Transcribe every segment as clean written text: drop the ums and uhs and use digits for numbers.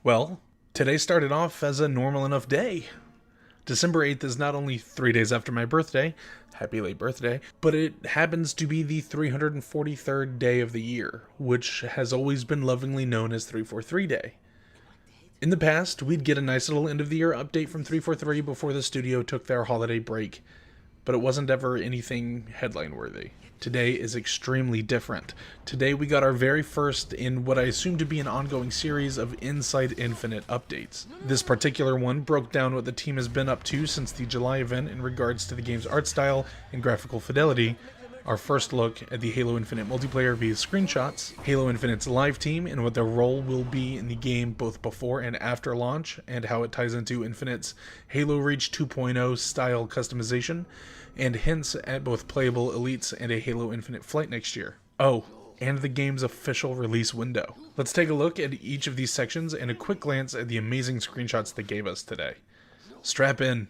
Well, today started off as a normal enough day. December 8th is not only 3 days after my birthday, happy late birthday, but it happens to be the 343rd day of the year, which has always been lovingly known as 343 Day. In the past, we'd get a nice little end of the year update from 343 before the studio took their holiday break, but it wasn't ever anything headline worthy. Today is extremely different. Today we got our very first in what I assume to be an ongoing series of Inside Infinite updates. This particular one broke down what the team has been up to since the July event in regards to the game's art style and graphical fidelity, our first look at the Halo Infinite multiplayer via screenshots, Halo Infinite's live team and what their role will be in the game both before and after launch, and how it ties into Infinite's Halo Reach 2.0 style customization, and hints at both playable elites and a Halo Infinite flight next year. Oh, and the game's official release window. Let's take a look at each of these sections and a quick glance at the amazing screenshots they gave us today. Strap in.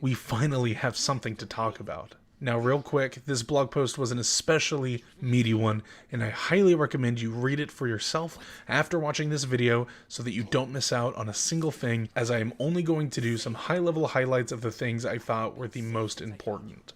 We finally have something to talk about. Now real quick, this blog post was an especially meaty one, and I highly recommend you read it for yourself after watching this video so that you don't miss out on a single thing, as I am only going to do some high-level highlights of the things I thought were the most important.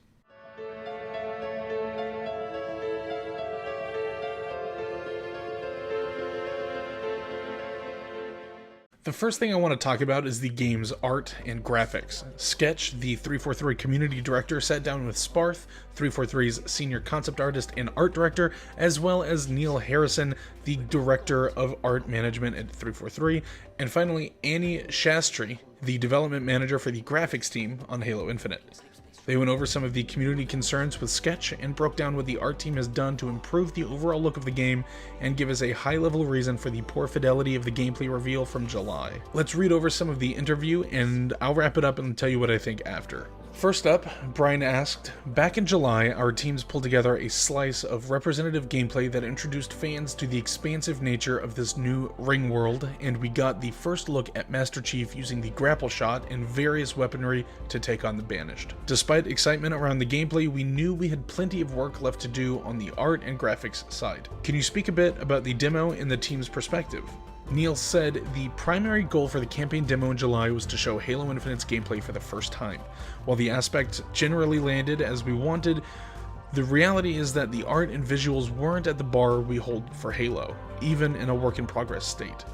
The first thing I want to talk about is the game's art and graphics. Sketch, the 343 community director, sat down with Sparth, 343's senior concept artist and art director, as well as Neil Harrison, the director of art management at 343, and finally Annie Shastri, the development manager for the graphics team on Halo Infinite. They went over some of the community concerns with Sketch and broke down what the art team has done to improve the overall look of the game and give us a high-level reason for the poor fidelity of the gameplay reveal from July. Let's read over some of the interview and I'll wrap it up and tell you what I think after. First up, Brian asked, "Back in July, our teams pulled together a slice of representative gameplay that introduced fans to the expansive nature of this new ring world, and we got the first look at Master Chief using the grapple shot and various weaponry to take on the Banished. Despite excitement around the gameplay, we knew we had plenty of work left to do on the art and graphics side. Can you speak a bit about the demo and the team's perspective?" Neil said the primary goal for the campaign demo in July was to show Halo Infinite's gameplay for the first time. While the aspect generally landed as we wanted, the reality is that the art and visuals weren't at the bar we hold for Halo, even in a work-in-progress state.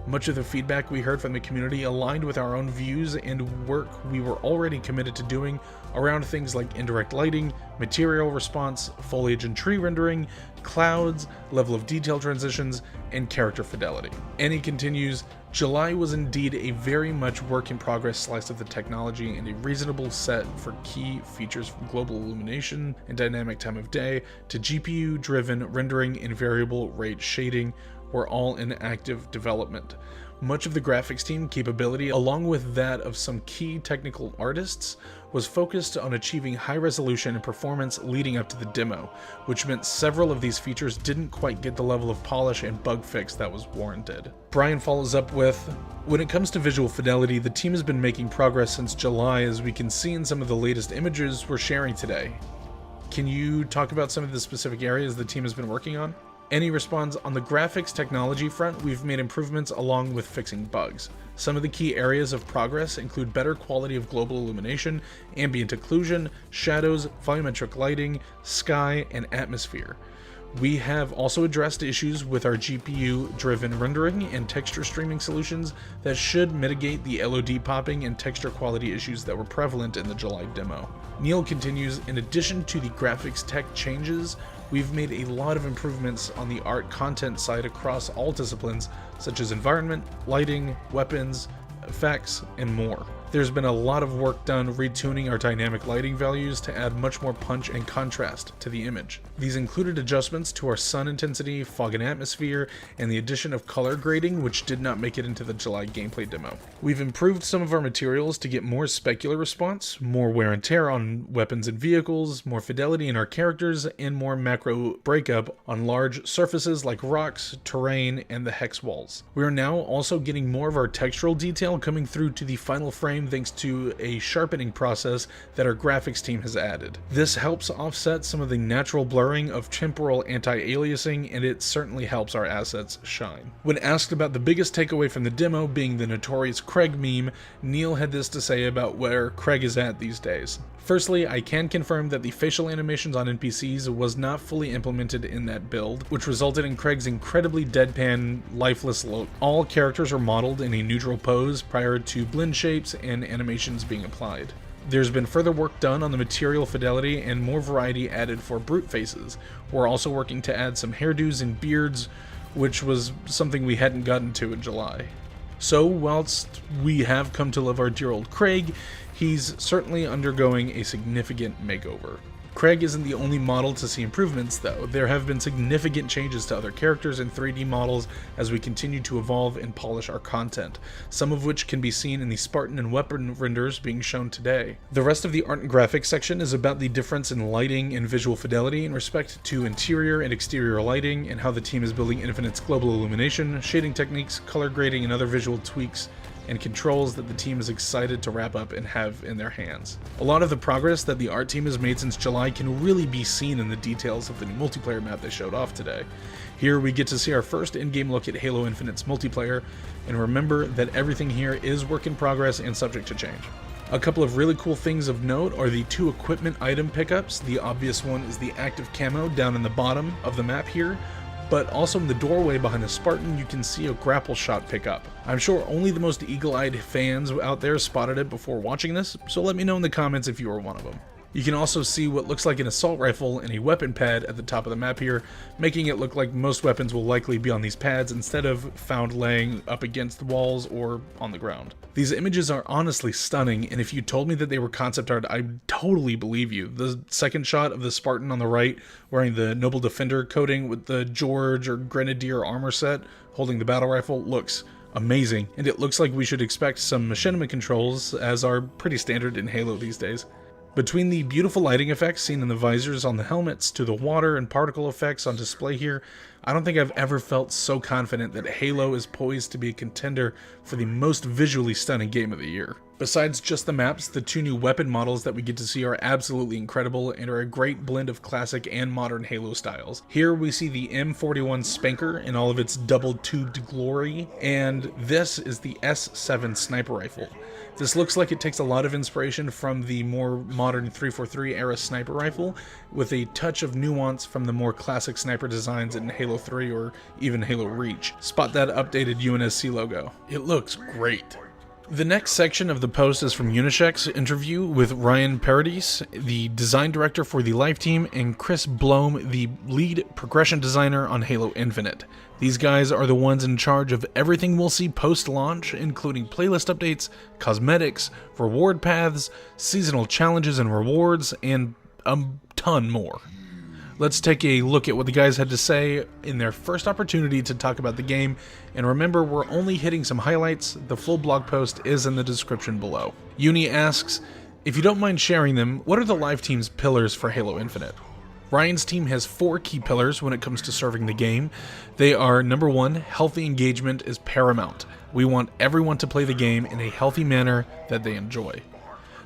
Much of the feedback we heard from the community aligned with our own views and work we were already committed to doing around things like indirect lighting, material response, foliage and tree rendering, clouds, level of detail transitions, and character fidelity. And he continues, "July was indeed a very much work-in-progress slice of the technology and a reasonable set for key features from global illumination and dynamic time of day to GPU-driven rendering and variable rate shading were all in active development. Much of the graphics team capability, along with that of some key technical artists, was focused on achieving high resolution and performance leading up to the demo, which meant several of these features didn't quite get the level of polish and bug fix that was warranted." Brian follows up with, "When it comes to visual fidelity, the team has been making progress since July, as we can see in some of the latest images we're sharing today. Can you talk about some of the specific areas the team has been working on?" And he responds, "On the graphics technology front, we've made improvements along with fixing bugs. Some of the key areas of progress include better quality of global illumination, ambient occlusion, shadows, volumetric lighting, sky, and atmosphere. We have also addressed issues with our GPU-driven rendering and texture streaming solutions that should mitigate the LOD popping and texture quality issues that were prevalent in the July demo." Neil continues, "In addition to the graphics tech changes, we've made a lot of improvements on the art content side across all disciplines, such as environment, lighting, weapons, effects, and more. There's been a lot of work done retuning our dynamic lighting values to add much more punch and contrast to the image. These included adjustments to our sun intensity, fog and atmosphere, and the addition of color grading, which did not make it into the July gameplay demo. We've improved some of our materials to get more specular response, more wear and tear on weapons and vehicles, more fidelity in our characters, and more macro breakup on large surfaces like rocks, terrain, and the hex walls. We are now also getting more of our textural detail coming through to the final frame frame thanks to a sharpening process that our graphics team has added. This helps offset some of the natural blurring of temporal anti-aliasing, and it certainly helps our assets shine. When asked about the biggest takeaway from the demo being the notorious Craig meme, Neil had this to say about where Craig is at these days. Firstly, I can confirm that the facial animations on NPCs was not fully implemented in that build, which resulted in Craig's incredibly deadpan, lifeless look. All characters are modeled in a neutral pose prior to blend shapes and animations being applied. There's been further work done on the material fidelity and more variety added for brute faces. We're also working to add some hairdos and beards, which was something we hadn't gotten to in July. So, whilst we have come to love our dear old Craig, he's certainly undergoing a significant makeover. Craig isn't the only model to see improvements though. There have been significant changes to other characters and 3D models as we continue to evolve and polish our content, some of which can be seen in the Spartan and weapon renders being shown today. The rest of the art and graphics section is about the difference in lighting and visual fidelity in respect to interior and exterior lighting, and how the team is building Infinite's global illumination, shading techniques, color grading, and other visual tweaks and controls that the team is excited to wrap up and have in their hands. A lot of the progress that the art team has made since July can really be seen in the details of the new multiplayer map they showed off today. Here we get to see our first in-game look at Halo Infinite's multiplayer, and remember that everything here is work in progress and subject to change. A couple of really cool things of note are the 2 equipment item pickups. The obvious one is the active camo down in the bottom of the map here, but also in the doorway behind the Spartan you can see a grapple shot pickup. I'm sure only the most eagle-eyed fans out there spotted it before watching this, so let me know in the comments if you are one of them. You can also see what looks like an assault rifle and a weapon pad at the top of the map here, making it look like most weapons will likely be on these pads instead of found laying up against the walls or on the ground. These images are honestly stunning, and if you told me that they were concept art, I'd totally believe you. The second shot of the Spartan on the right wearing the Noble Defender coating with the George or Grenadier armor set holding the battle rifle looks amazing, and it looks like we should expect some machinima controls, as are pretty standard in Halo these days. Between the beautiful lighting effects seen in the visors on the helmets to the water and particle effects on display here, I don't think I've ever felt so confident that Halo is poised to be a contender for the most visually stunning game of the year. Besides just the maps, the 2 new weapon models that we get to see are absolutely incredible and are a great blend of classic and modern Halo styles. Here we see the M41 Spanker in all of its double-tubed glory, and this is the S7 sniper rifle. This looks like it takes a lot of inspiration from the more modern 343 era sniper rifle, with a touch of nuance from the more classic sniper designs in Halo 3 or even Halo Reach. Spot that updated UNSC logo. It looks great. The next section of the post is from Unisheck's interview with Ryan Paradis, the design director for the Life Team, and Chris Blome, the lead progression designer on Halo Infinite. These guys are the ones in charge of everything we'll see post-launch, including playlist updates, cosmetics, reward paths, seasonal challenges and rewards, and a ton more. Let's take a look at what the guys had to say in their first opportunity to talk about the game, and remember, we're only hitting some highlights. The full blog post is in the description below. Uni asks, if you don't mind sharing them, what are the Live Team's pillars for Halo Infinite? Ryan's team has 4 key pillars when it comes to serving the game. They are, number 1, healthy engagement is paramount. We want everyone to play the game in a healthy manner that they enjoy.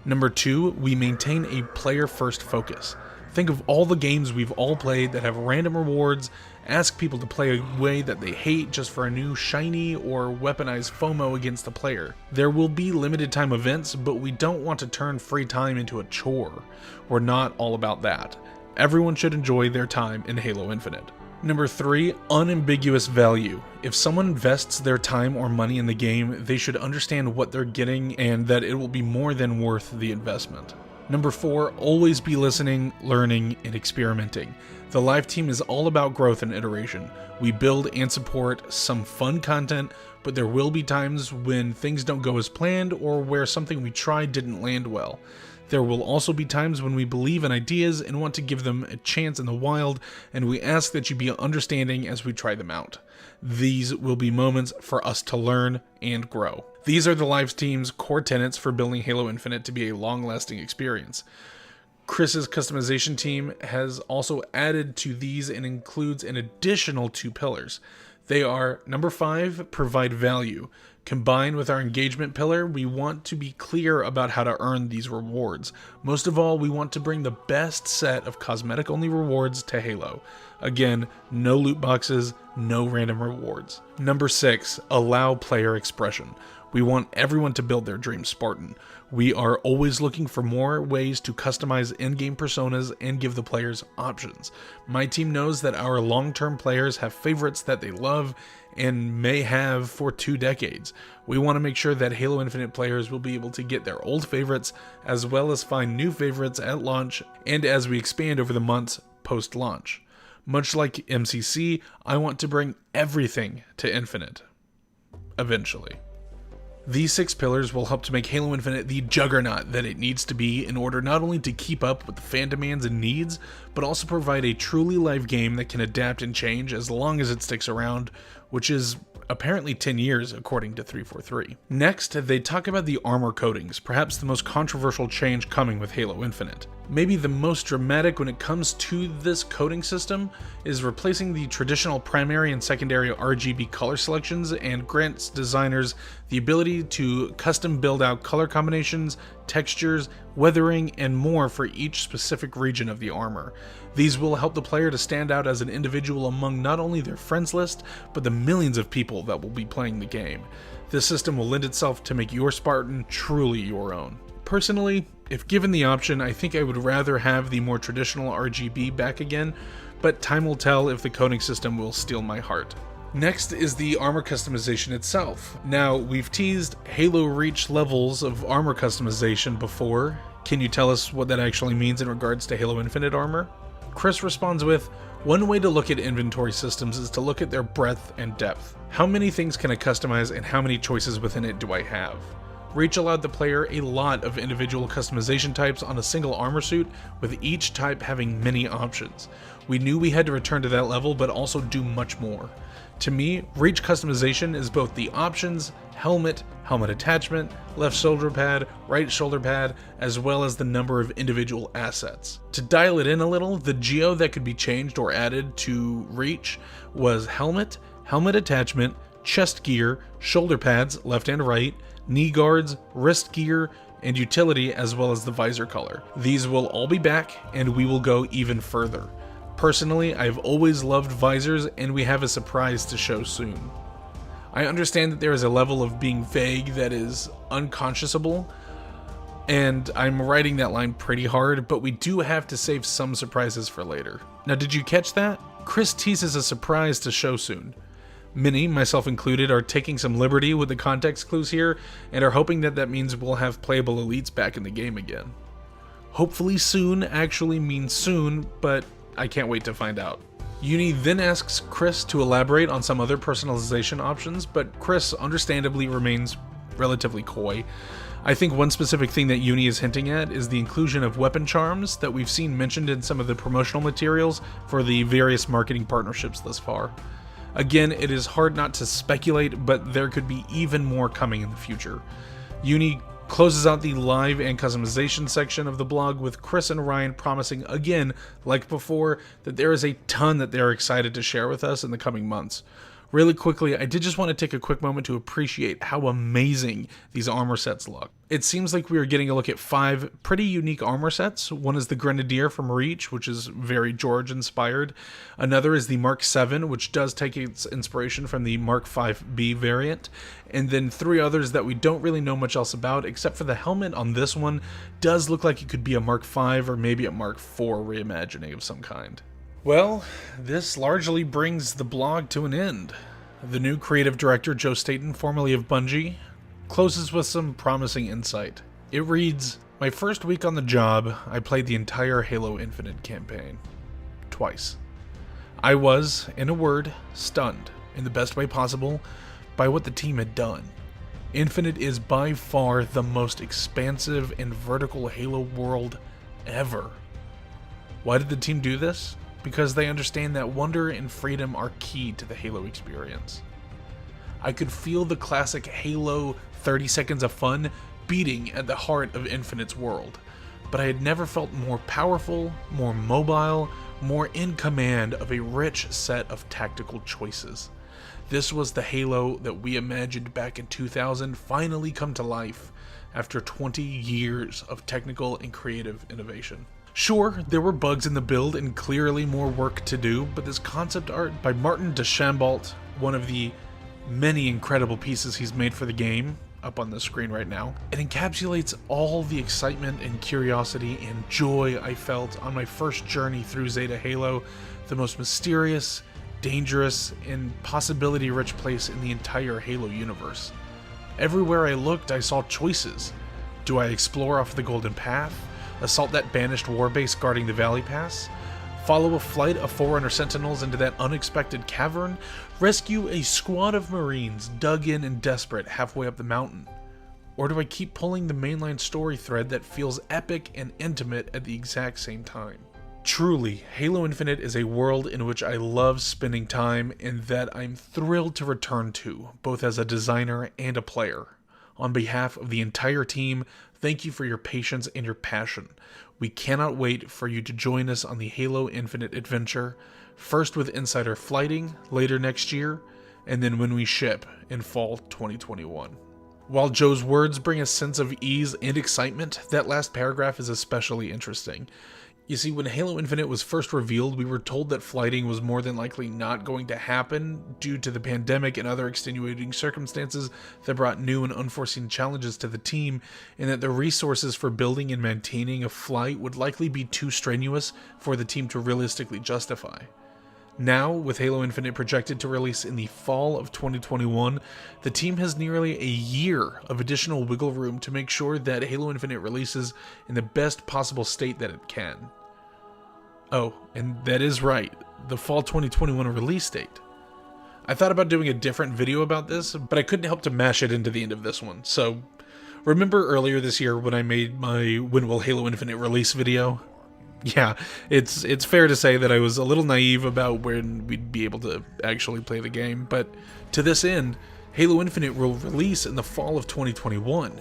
Number 2, we maintain a player-first focus. Think of all the games we've all played that have random rewards, ask people to play a way that they hate just for a new shiny or weaponized FOMO against the player. There will be limited time events, but we don't want to turn free time into a chore. We're not all about that. Everyone should enjoy their time in Halo Infinite. Number 3, unambiguous value. If someone invests their time or money in the game, they should understand what they're getting and that it will be more than worth the investment. Number 4, always be listening, learning, and experimenting. The Live Team is all about growth and iteration. We build and support some fun content, but there will be times when things don't go as planned or where something we tried didn't land well. There will also be times when we believe in ideas and want to give them a chance in the wild, and we ask that you be understanding as we try them out. These will be moments for us to learn and grow. These are the Live Team's core tenets for building Halo Infinite to be a long-lasting experience. Chris's customization team has also added to these and includes an additional 2 pillars. They are, number 5, provide value. Combined with our engagement pillar, we want to be clear about how to earn these rewards. Most of all, we want to bring the best set of cosmetic-only rewards to Halo. Again, no loot boxes, no random rewards. Number 6, allow player expression. We want everyone to build their dream Spartan. We are always looking for more ways to customize in-game personas and give the players options. My team knows that our long-term players have favorites that they love and may have for 2 decades. We want to make sure that Halo Infinite players will be able to get their old favorites as well as find new favorites at launch and as we expand over the months post-launch. Much like MCC, I want to bring everything to Infinite. Eventually. These 6 pillars will help to make Halo Infinite the juggernaut that it needs to be in order not only to keep up with the fan demands and needs, but also provide a truly live game that can adapt and change as long as it sticks around, which is apparently 10 years according to 343. Next, they talk about the armor coatings, perhaps the most controversial change coming with Halo Infinite. Maybe the most dramatic when it comes to this coating system is replacing the traditional primary and secondary RGB color selections and grants designers the ability to custom build out color combinations, textures, weathering, and more for each specific region of the armor. These will help the player to stand out as an individual among not only their friends list, but the millions of people that will be playing the game. This system will lend itself to make your Spartan truly your own. Personally, if given the option, I think I would rather have the more traditional RGB back again, but time will tell if the coding system will steal my heart. Next is the armor customization itself. Now, we've teased Halo Reach levels of armor customization before. Can you tell us what that actually means in regards to Halo Infinite armor? Chris responds with, one way to look at inventory systems is to look at their breadth and depth. How many things can I customize and how many choices within it do I have? Reach allowed the player a lot of individual customization types on a single armor suit, with each type having many options. We knew we had to return to that level, but also do much more. To me, Reach customization is both the options, helmet, helmet attachment, left shoulder pad, right shoulder pad, as well as the number of individual assets. To dial it in a little, the geo that could be changed or added to Reach was helmet, helmet attachment, chest gear, shoulder pads, left and right, knee guards, wrist gear, and utility, as well as the visor color. These will all be back, and we will go even further. Personally, I've always loved visors, and we have a surprise to show soon. I understand that there is a level of being vague that is unconscionable, and I'm writing that line pretty hard, but we do have to save some surprises for later. Now, did you catch that? Chris teases a surprise to show soon. Many, myself included, are taking some liberty with the context clues here and are hoping that that means we'll have playable elites back in the game again. Hopefully soon actually means soon, but I can't wait to find out. Uni then asks Chris to elaborate on some other personalization options, but Chris understandably remains relatively coy. I think one specific thing that Uni is hinting at is the inclusion of weapon charms that we've seen mentioned in some of the promotional materials for the various marketing partnerships thus far. Again, it is hard not to speculate, but there could be even more coming in the future. Uni closes out the live and customization section of the blog with Chris and Ryan promising again, like before, that there is a ton that they're excited to share with us in the coming months. Really quickly, I did just want to take a quick moment to appreciate how amazing these armor sets look. It seems like we are getting a look at 5 pretty unique armor sets. One is the Grenadier from Reach, which is very George-inspired. Another is the Mark 7, which does take its inspiration from the Mark 5B variant. And then 3 others that we don't really know much else about, except for the helmet on this one does look like it could be a Mark 5 or maybe a Mark 4 reimagining of some kind. Well, this largely brings the blog to an end. The new creative director, Joe Staten, formerly of Bungie, closes with some promising insight. It reads, "My first week on the job, I played the entire Halo Infinite campaign. Twice. I was, in a word, stunned, in the best way possible, by what the team had done. Infinite is by far the most expansive and vertical Halo world ever. Why did the team do this? Because they understand that wonder and freedom are key to the Halo experience. I could feel the classic Halo 30 seconds of fun beating at the heart of Infinite's world, but I had never felt more powerful, more mobile, more in command of a rich set of tactical choices. This was the Halo that we imagined back in 2000 finally come to life after 20 years of technical and creative innovation. Sure, there were bugs in the build and clearly more work to do, but this concept art by Martin Deschambault, one of the many incredible pieces he's made for the game, up on the screen right now, it encapsulates all the excitement and curiosity and joy I felt on my first journey through Zeta Halo, the most mysterious, dangerous, and possibility-rich place in the entire Halo universe. Everywhere I looked, I saw choices. Do I explore off the Golden Path? Assault that banished warbase guarding the Valley Pass? Follow a flight of Forerunner Sentinels into that unexpected cavern? Rescue a squad of Marines dug in and desperate halfway up the mountain? Or do I keep pulling the mainline story thread that feels epic and intimate at the exact same time? Truly, Halo Infinite is a world in which I love spending time and that I'm thrilled to return to, both as a designer and a player. On behalf of the entire team, thank you for your patience and your passion. We cannot wait for you to join us on the Halo Infinite adventure, first with Insider Flighting later next year, and then when we ship in fall 2021. While Joe's words bring a sense of ease and excitement, that last paragraph is especially interesting. You see, when Halo Infinite was first revealed, we were told that flighting was more than likely not going to happen due to the pandemic and other extenuating circumstances that brought new and unforeseen challenges to the team, and that the resources for building and maintaining a flight would likely be too strenuous for the team to realistically justify. Now, with Halo Infinite projected to release in the fall of 2021, the team has nearly a year of additional wiggle room to make sure that Halo Infinite releases in the best possible state that it can. Oh, and that is right, the fall 2021 release date. I thought about doing a different video about this, but I couldn't help to mash it into the end of this one, so remember earlier this year when I made my When Will Halo Infinite release video? Yeah, it's fair to say that I was a little naive about when we'd be able to actually play the game, but to this end, Halo Infinite will release in the fall of 2021.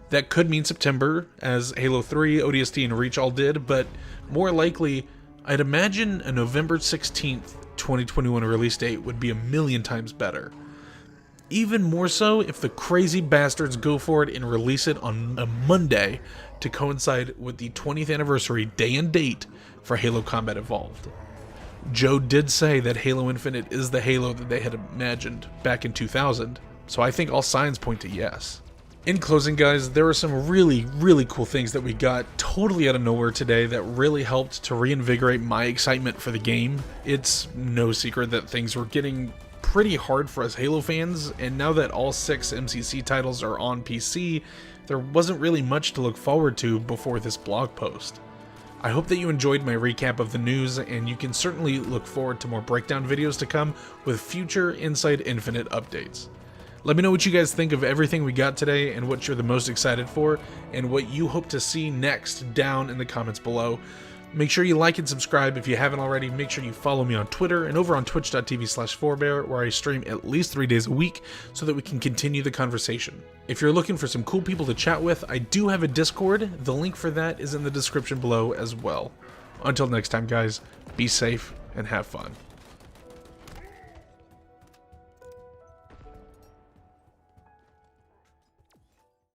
That could mean September, as Halo 3, ODST, and Reach all did, but more likely, I'd imagine a November 16th, 2021 release date would be a million times better. Even more so if the crazy bastards go for it and release it on a Monday to coincide with the 20th anniversary day and date for Halo Combat Evolved. Joe did say that Halo Infinite is the Halo that they had imagined back in 2000, so I think all signs point to yes. In closing, guys, there are some really cool things that we got totally out of nowhere today that really helped to reinvigorate my excitement for the game. It's no secret that things were getting pretty hard for us Halo fans, and now that all 6 MCC titles are on PC, there wasn't really much to look forward to before this blog post. I hope that you enjoyed my recap of the news, and you can certainly look forward to more breakdown videos to come with future Inside Infinite updates. Let me know what you guys think of everything we got today and what you're the most excited for, and what you hope to see next down in the comments below. Make sure you like and subscribe if you haven't already. Make sure you follow me on Twitter and over on twitch.tv/Pfhorbear, where I stream at least 3 days a week so that we can continue the conversation. If you're looking for some cool people to chat with, I do have a Discord. The link for that is in the description below as well. Until next time, guys, be safe and have fun.